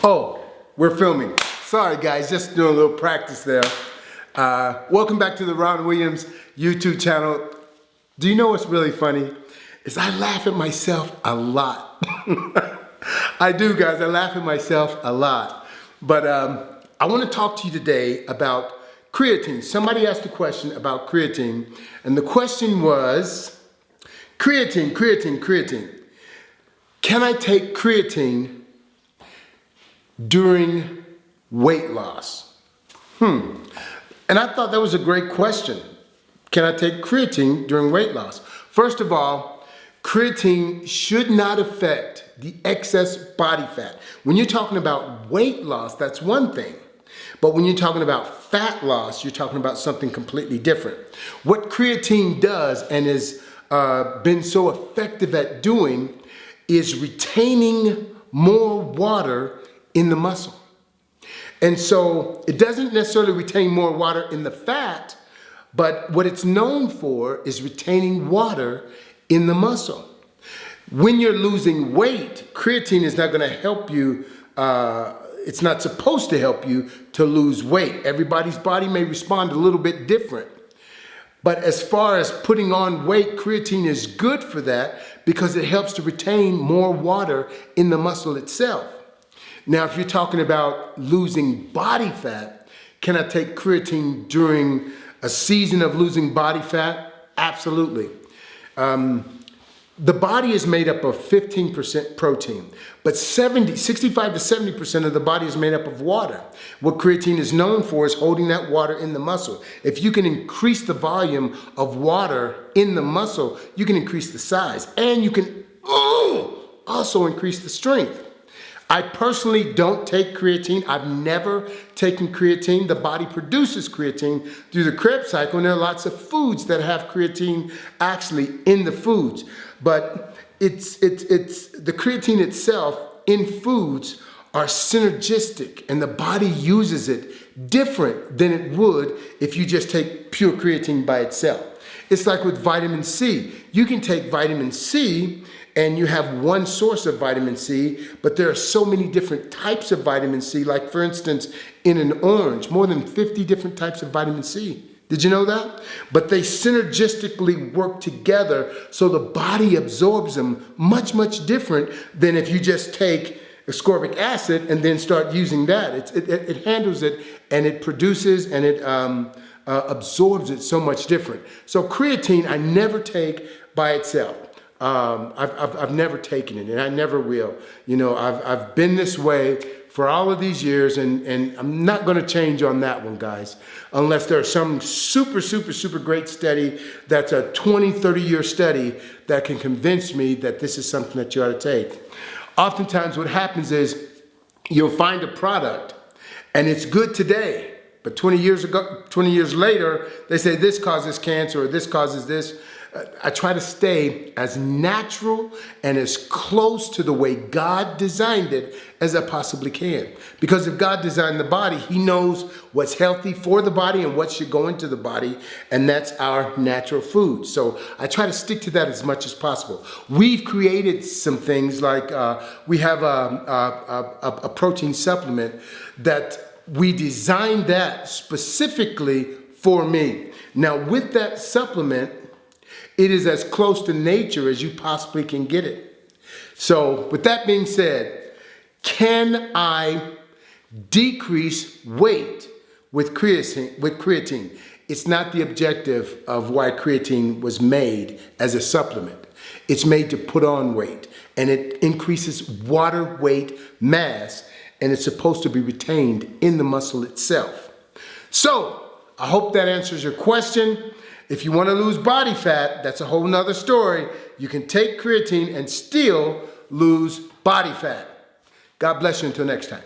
Oh, we're filming. Sorry guys, just doing a little practice there. Welcome back to the Ron Williams YouTube channel. Do you know what's really funny? Is I laugh at myself a lot. I do, guys, I laugh at myself a lot. But I want to talk to you today about creatine. Somebody asked a question about creatine, and the question was, creatine. Can I take creatine during weight loss? And I thought that was a great question. Can I take creatine during weight loss? First of all, creatine should not affect the excess body fat. When you're talking about weight loss, that's one thing. But when you're talking about fat loss, you're talking about something completely different. What creatine does and has been so effective at doing is retaining more water in the muscle. And so it doesn't necessarily retain more water in the fat, but what it's known for is retaining water in the muscle. When you're losing weight, creatine is not going to help you. It's not supposed to help you to lose weight. Everybody's body may respond a little bit different. But as far as putting on weight, creatine is good for that because it helps to retain more water in the muscle itself. Now, if you're talking about losing body fat, can I take creatine during a season of losing body fat? Absolutely. The body is made up of 15% protein, but 65 to 70% of the body is made up of water. What creatine is known for is holding that water in the muscle. If you can increase the volume of water in the muscle, you can increase the size, and you can also increase the strength. I personally don't take creatine. I've never taken creatine. The body produces creatine through the Krebs cycle, and there are lots of foods that have creatine actually in the foods. But it's the creatine itself in foods are synergistic, and the body uses it different than it would if you just take pure creatine by itself. It's like with vitamin C. You can take vitamin C and you have one source of vitamin C, but there are so many different types of vitamin C, like for instance, in an orange, more than 50 different types of vitamin C. Did you know that? But they synergistically work together so the body absorbs them much, much different than if you just take ascorbic acid and then start using that. It handles it and it produces and it absorbs it so much different. So creatine I never take by itself. I've never taken it, and I never will. You know, I've been this way for all of these years, and I'm not going to change on that one, guys, unless there's some super great study that's a 20, 30-year study that can convince me that this is something that you ought to take. Oftentimes what happens is you'll find a product, and it's good today, but 20 years later, they say this causes cancer or this causes this. I try to stay as natural and as close to the way God designed it as I possibly can. Because if God designed the body, He knows what's healthy for the body and what should go into the body, and that's our natural food. So I try to stick to that as much as possible. We've created some things like we have a protein supplement that we designed that specifically for me. Now with that supplement, it is as close to nature as you possibly can get it. So with that being said, can I decrease weight with creatine? It's not the objective of why creatine was made as a supplement. It's made to put on weight, and it increases water weight mass, and it's supposed to be retained in the muscle itself. So I hope that answers your question. If you want to lose body fat, that's a whole nother story. You can take creatine and still lose body fat. God bless you until next time.